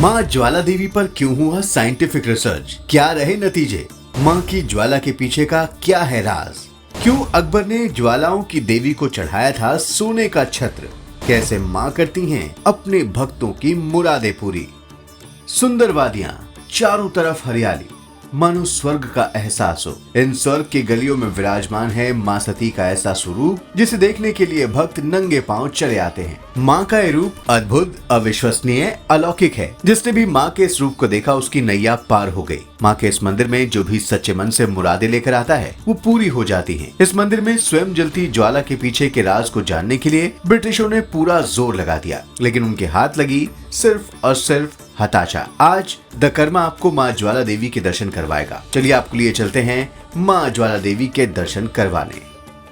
माँ ज्वाला देवी पर क्यों हुआ साइंटिफिक रिसर्च, क्या रहे नतीजे, माँ की ज्वाला के पीछे का क्या है राज, क्यों अकबर ने ज्वालाओं की देवी को चढ़ाया था सोने का छत्र, कैसे माँ करती हैं अपने भक्तों की मुरादें पूरी। सुंदर वादियां, चारों तरफ हरियाली, मानो स्वर्ग का एहसास हो। इन स्वर्ग की गलियों में विराजमान है माँ सती का ऐसा स्वरूप जिसे देखने के लिए भक्त नंगे पांव चले आते हैं। माँ का ये रूप अद्भुत, अविश्वसनीय, अलौकिक है। जिसने भी माँ के इस रूप को देखा उसकी नैया पार हो गई। माँ के इस मंदिर में जो भी सच्चे मन से मुरादें लेकर आता है वो पूरी हो जाती हैं। इस मंदिर में स्वयं जलती ज्वाला के पीछे के राज को जानने के लिए ब्रिटिशों ने पूरा जोर लगा दिया, लेकिन उनके हाथ लगी सिर्फ और सिर्फ हताशा। आज द कर्मा आपको माँ ज्वाला देवी के दर्शन करवाएगा। चलिए आपके लिए चलते हैं माँ ज्वाला देवी के दर्शन करवाने।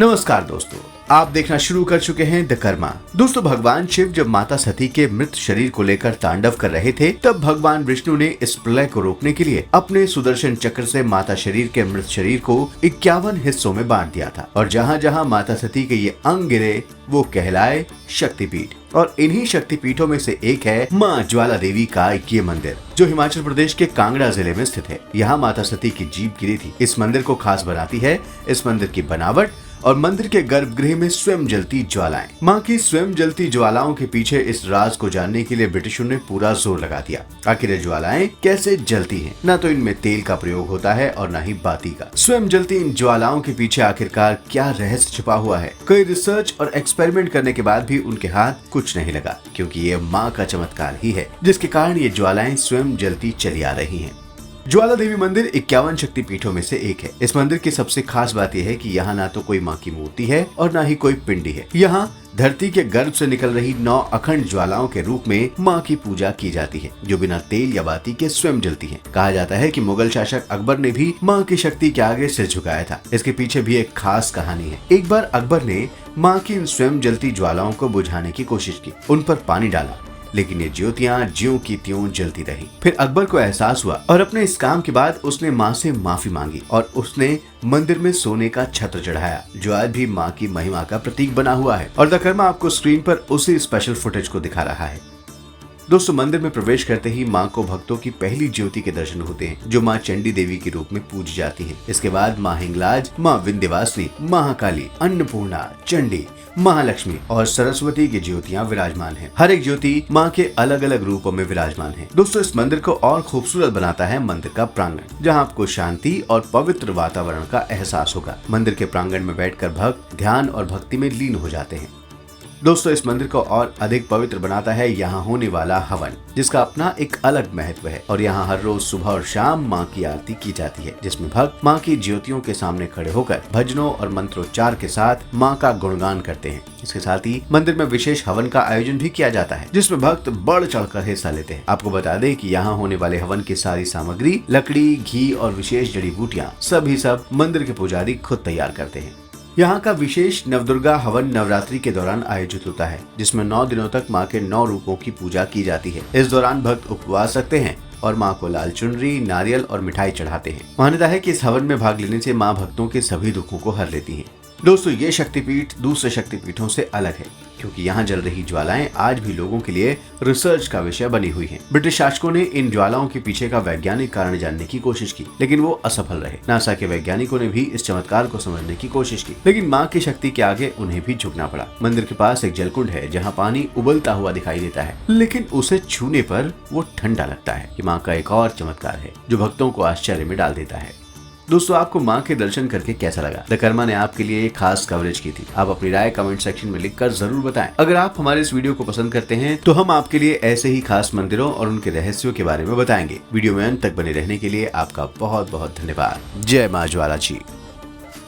नमस्कार दोस्तों, आप देखना शुरू कर चुके हैं द कर्मा। दोस्तों, भगवान शिव जब माता सती के मृत शरीर को लेकर तांडव कर रहे थे तब भगवान विष्णु ने इस प्रलय को रोकने के लिए अपने सुदर्शन चक्र से माता शरीर के मृत शरीर को 51 हिस्सों में बांट दिया था, और जहाँ जहाँ माता सती के ये अंग गिरे वो कहलाए शक्तिपीठ। और इन्हीं शक्तिपीठों में से एक है माँ ज्वाला देवी का ये मंदिर, जो हिमाचल प्रदेश के कांगड़ा जिले में स्थित है। यहाँ माता सती की जीभ गिरी थी। इस मंदिर को खास बनाती है इस मंदिर की बनावट और मंदिर के गर्भगृह में स्वयं जलती ज्वालाएं। माँ की स्वयं जलती ज्वालाओं के पीछे इस राज को जानने के लिए ब्रिटिशों ने पूरा जोर लगा दिया। आखिर ये ज्वालाएं कैसे जलती हैं? ना तो इनमें तेल का प्रयोग होता है और ना ही बाती का। स्वयं जलती इन ज्वालाओं के पीछे आखिरकार क्या रहस्य छिपा हुआ है? कई रिसर्च और एक्सपेरिमेंट करने के बाद भी उनके हाथ कुछ नहीं लगा, क्योंकि ये माँ का चमत्कार ही है जिसके कारण ये ज्वालाएं स्वयं जलती चली आ रही हैं। ज्वाला देवी मंदिर 51 शक्तिपीठों में से एक है। इस मंदिर की सबसे खास बात यह है कि यहाँ ना तो कोई माँ की मूर्ति है और ना ही कोई पिंडी है। यहाँ धरती के गर्भ से निकल रही 9 अखंड ज्वालाओं के रूप में माँ की पूजा की जाती है, जो बिना तेल या बाती के स्वयं जलती है। कहा जाता है कि मुगल शासक अकबर ने भी माँ की शक्ति के आगे सिर झुकाया था। इसके पीछे भी एक खास कहानी है। एक बार अकबर ने माँ की इन स्वयं जलती ज्वालाओं को बुझाने की कोशिश की, उन पर पानी डाला, लेकिन ये ज्योतियां ज्यों की त्यों जलती रही। फिर अकबर को एहसास हुआ और अपने इस काम के बाद उसने माँ से माफी मांगी और उसने मंदिर में सोने का छत्र चढ़ाया, जो आज भी माँ की महिमा का प्रतीक बना हुआ है। और द कर्मा आपको स्क्रीन पर उसी स्पेशल फुटेज को दिखा रहा है। दोस्तों, मंदिर में प्रवेश करते ही माँ को भक्तों की पहली ज्योति के दर्शन होते हैं, जो माँ चंडी देवी के रूप में पूजी जाती है। इसके बाद माँ हिंगलाज, माँ विंध्यवासिनी, महाकाली, अन्नपूर्णा, चंडी, महालक्ष्मी और सरस्वती की ज्योतियाँ विराजमान हैं। हर एक ज्योति माँ के अलग अलग रूपों में विराजमान है। दोस्तों, इस मंदिर को और खूबसूरत बनाता है मंदिर का प्रांगण, जहाँ आपको शांति और पवित्र वातावरण का एहसास होगा। मंदिर के प्रांगण में बैठकर भक्त ध्यान और भक्ति में लीन हो जाते हैं। दोस्तों, इस मंदिर को और अधिक पवित्र बनाता है यहाँ होने वाला हवन, जिसका अपना एक अलग महत्व है। और यहाँ हर रोज सुबह और शाम माँ की आरती की जाती है, जिसमें भक्त माँ की ज्योतियों के सामने खड़े होकर भजनों और मंत्रोच्चार के साथ माँ का गुणगान करते हैं। इसके साथ ही मंदिर में विशेष हवन का आयोजन भी किया जाता है, जिसमें भक्त बढ़ चढ़कर हिस्सा लेते हैं। आपको बता दें कि यहाँ होने वाले हवन की सारी सामग्री, लकड़ी, घी और विशेष जड़ी बूटियाँ सभी सब मंदिर के पुजारी खुद तैयार करते हैं। यहाँ का विशेष नवदुर्गा हवन नवरात्रि के दौरान आयोजित होता है, जिसमें 9 दिनों तक माँ के 9 रूपों की पूजा की जाती है। इस दौरान भक्त उपवास रखते हैं और माँ को लाल चुनरी, नारियल और मिठाई चढ़ाते हैं। मान्यता है कि इस हवन में भाग लेने से माँ भक्तों के सभी दुखों को हर लेती हैं। दोस्तों, ये शक्तिपीठ दूसरे शक्तिपीठों से अलग है, क्योंकि यहाँ जल रही ज्वालाएं आज भी लोगों के लिए रिसर्च का विषय बनी हुई हैं। ब्रिटिश शासकों ने इन ज्वालाओं के पीछे का वैज्ञानिक कारण जानने की कोशिश की, लेकिन वो असफल रहे। नासा के वैज्ञानिकों ने भी इस चमत्कार को समझने की कोशिश की, लेकिन माँ की शक्ति के आगे उन्हें भी झुकना पड़ा। मंदिर के पास एक जलकुंड है, जहाँ पानी उबलता हुआ दिखाई देता है, लेकिन उसे छूने पर वो ठंडा लगता है। ये माँ का एक और चमत्कार है जो भक्तों को आश्चर्य में डाल देता है। दोस्तों, आपको माँ के दर्शन करके कैसा लगा? द कर्मा ने आपके लिए एक खास कवरेज की थी। आप अपनी राय कमेंट सेक्शन में लिखकर जरूर बताएं। अगर आप हमारे इस वीडियो को पसंद करते हैं तो हम आपके लिए ऐसे ही खास मंदिरों और उनके रहस्यों के बारे में बताएंगे। वीडियो में अंत तक बने रहने के लिए आपका बहुत बहुत धन्यवाद। जय माँ ज्वाला जी।